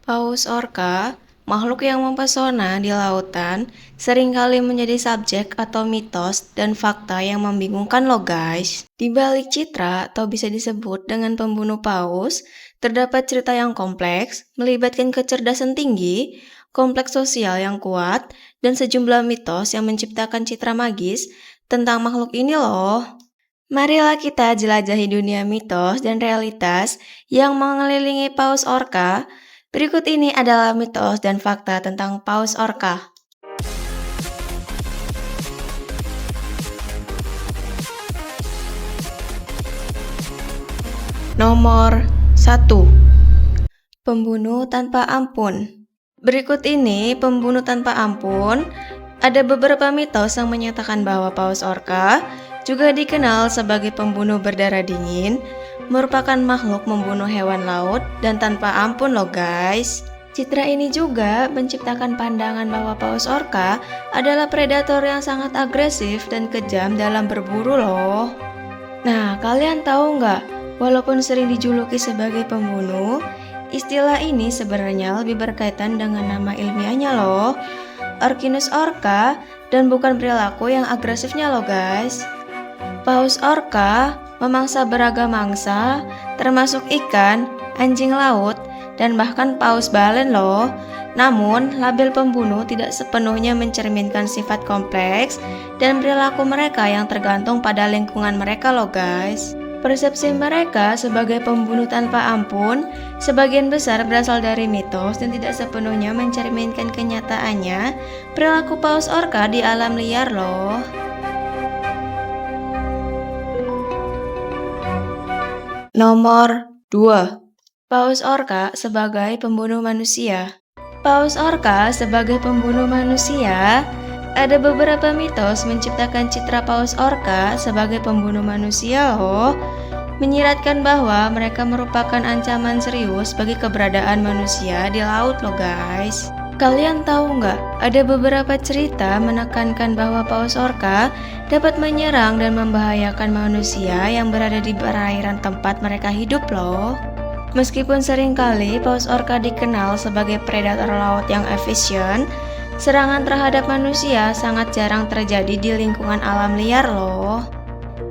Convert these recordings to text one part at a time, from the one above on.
Paus orca, makhluk yang mempesona di lautan, seringkali menjadi subjek atau mitos dan fakta yang membingungkan loh guys. Di balik citra atau bisa disebut dengan pembunuh paus, terdapat cerita yang kompleks, melibatkan kecerdasan tinggi, kompleks sosial yang kuat, dan sejumlah mitos yang menciptakan citra magis tentang makhluk ini loh. Marilah kita jelajahi dunia mitos dan realitas yang mengelilingi paus orca. Berikut ini adalah mitos dan fakta tentang paus orca. Nomor 1. Pembunuh tanpa ampun. Berikut ini pembunuh tanpa ampun. Ada beberapa mitos yang menyatakan bahwa paus orca, juga dikenal sebagai pembunuh berdarah dingin, merupakan makhluk membunuh hewan laut dan tanpa ampun loh guys. Citra ini juga menciptakan pandangan bahwa paus orca adalah predator yang sangat agresif dan kejam dalam berburu loh. Nah, kalian tahu nggak, walaupun sering dijuluki sebagai pembunuh, istilah ini sebenarnya lebih berkaitan dengan nama ilmiahnya loh, Orcinus orca, dan bukan perilaku yang agresifnya loh guys. Paus orca memangsa beragam mangsa, termasuk ikan, anjing laut, dan bahkan paus balen loh. Namun, label pembunuh tidak sepenuhnya mencerminkan sifat kompleks dan perilaku mereka yang tergantung pada lingkungan mereka loh guys. Persepsi mereka sebagai pembunuh tanpa ampun sebagian besar berasal dari mitos dan tidak sepenuhnya mencerminkan kenyataannya perilaku paus orca di alam liar loh. Nomor 2. Paus orca sebagai pembunuh manusia. Paus orca sebagai pembunuh manusia. Ada beberapa mitos menciptakan citra paus orca sebagai pembunuh manusia loh, menyiratkan bahwa mereka merupakan ancaman serius bagi keberadaan manusia di laut loh guys. Kalian tahu nggak, ada beberapa cerita menekankan bahwa paus orca dapat menyerang dan membahayakan manusia yang berada di perairan tempat mereka hidup loh. Meskipun seringkali paus orca dikenal sebagai predator laut yang efisien, serangan terhadap manusia sangat jarang terjadi di lingkungan alam liar loh.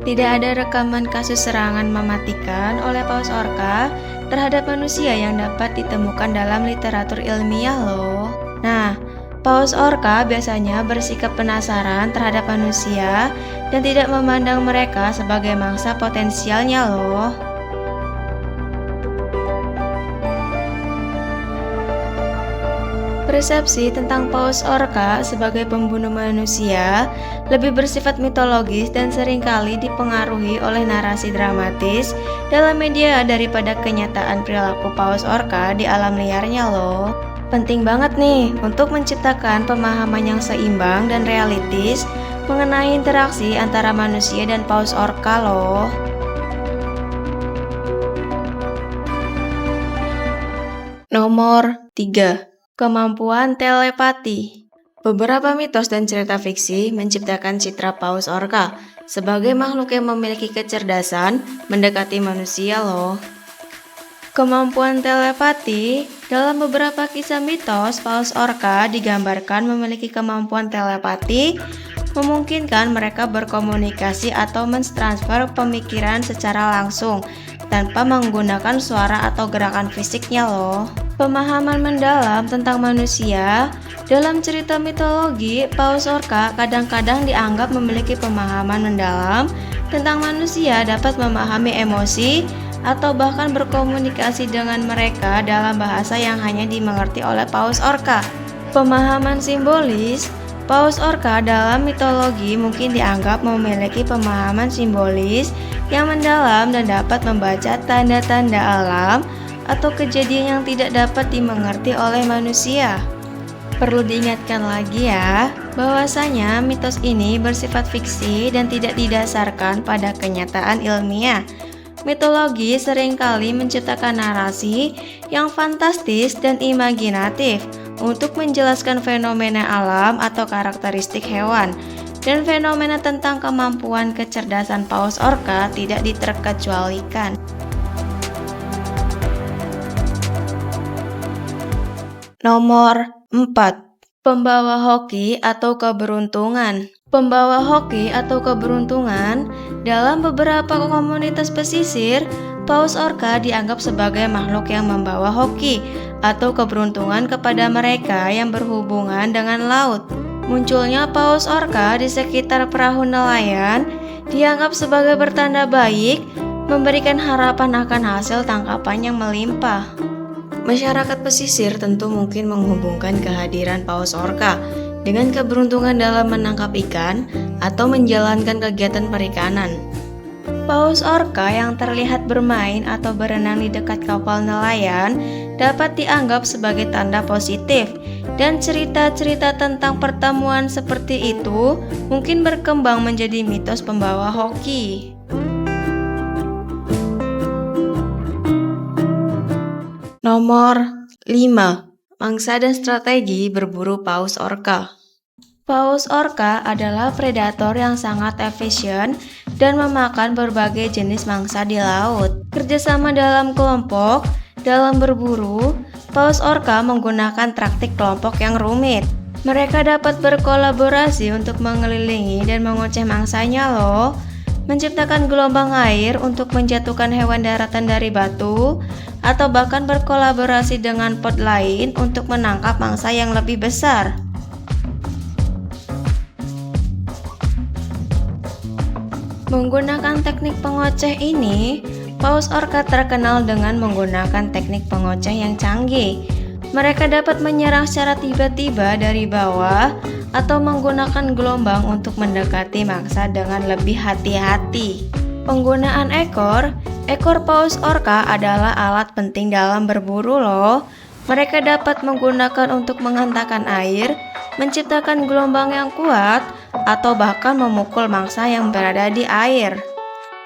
Tidak ada rekaman kasus serangan mematikan oleh paus orca terhadap manusia yang dapat ditemukan dalam literatur ilmiah loh. Nah, paus orca biasanya bersikap penasaran terhadap manusia dan tidak memandang mereka sebagai mangsa potensialnya loh. Persepsi tentang paus orca sebagai pembunuh manusia lebih bersifat mitologis dan seringkali dipengaruhi oleh narasi dramatis dalam media daripada kenyataan perilaku paus orca di alam liarnya loh. Penting banget nih untuk menciptakan pemahaman yang seimbang dan realistis mengenai interaksi antara manusia dan paus orca loh. Nomor 3. Kemampuan telepati. Beberapa mitos dan cerita fiksi menciptakan citra paus orca sebagai makhluk yang memiliki kecerdasan mendekati manusia loh. Kemampuan telepati. Dalam beberapa kisah mitos, paus orca digambarkan memiliki kemampuan telepati, memungkinkan mereka berkomunikasi atau mentransfer pemikiran secara langsung tanpa menggunakan suara atau gerakan fisiknya loh. Pemahaman mendalam tentang manusia. Dalam cerita mitologi, paus orca kadang-kadang dianggap memiliki pemahaman mendalam tentang manusia, dapat memahami emosi atau bahkan berkomunikasi dengan mereka dalam bahasa yang hanya dimengerti oleh paus orca. Pemahaman simbolis. Paus orca dalam mitologi mungkin dianggap memiliki pemahaman simbolis yang mendalam dan dapat membaca tanda-tanda alam atau kejadian yang tidak dapat dimengerti oleh manusia. Perlu diingatkan lagi ya, bahwasanya mitos ini bersifat fiksi dan tidak didasarkan pada kenyataan ilmiah. Mitologi seringkali menciptakan narasi yang fantastis dan imajinatif untuk menjelaskan fenomena alam atau karakteristik hewan, dan fenomena tentang kemampuan kecerdasan paus orca tidak diterkecualikan. Nomor 4. Pembawa hoki atau keberuntungan. Pembawa hoki atau keberuntungan dalam beberapa komunitas pesisir, paus orca dianggap sebagai makhluk yang membawa hoki atau keberuntungan kepada mereka yang berhubungan dengan laut. Munculnya paus orca di sekitar perahu nelayan dianggap sebagai pertanda baik, memberikan harapan akan hasil tangkapan yang melimpah. Masyarakat pesisir tentu mungkin menghubungkan kehadiran paus orca dengan keberuntungan dalam menangkap ikan atau menjalankan kegiatan perikanan. Paus orca yang terlihat bermain atau berenang di dekat kapal nelayan dapat dianggap sebagai tanda positif, dan cerita-cerita tentang pertemuan seperti itu mungkin berkembang menjadi mitos pembawa hoki. Nomor 5. Mangsa dan strategi berburu paus orca. Paus orca adalah predator yang sangat efisien dan memakan berbagai jenis mangsa di laut. Kerjasama dalam kelompok dalam berburu, paus orca menggunakan taktik kelompok yang rumit. Mereka dapat berkolaborasi untuk mengelilingi dan mengoceh mangsanya loh, menciptakan gelombang air untuk menjatuhkan hewan daratan dari batu, atau bahkan berkolaborasi dengan pot lain untuk menangkap mangsa yang lebih besar. Menggunakan teknik pengoceh ini, paus orca terkenal dengan menggunakan teknik pengoceh yang canggih. Mereka dapat menyerang secara tiba-tiba dari bawah atau menggunakan gelombang untuk mendekati mangsa dengan lebih hati-hati. Penggunaan ekor paus orca adalah alat penting dalam berburu loh. Mereka dapat menggunakan untuk menghentakkan air, menciptakan gelombang yang kuat, atau bahkan memukul mangsa yang berada di air.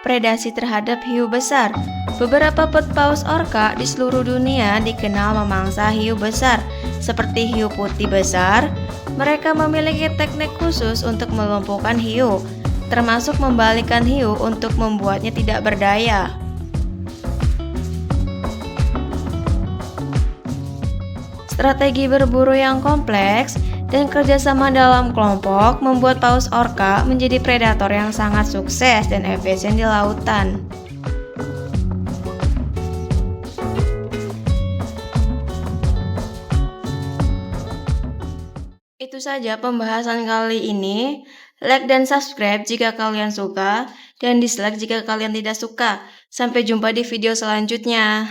Predasi terhadap hiu besar. Beberapa pot paus orca di seluruh dunia dikenal memangsa hiu besar, seperti hiu putih besar. Mereka memiliki teknik khusus untuk melumpuhkan hiu, termasuk membalikkan hiu untuk membuatnya tidak berdaya. Strategi berburu yang kompleks dan kerjasama dalam kelompok membuat paus orca menjadi predator yang sangat sukses dan efisien di lautan. Itu saja pembahasan kali ini. Like dan subscribe jika kalian suka, dan dislike jika kalian tidak suka. Sampai jumpa di video selanjutnya.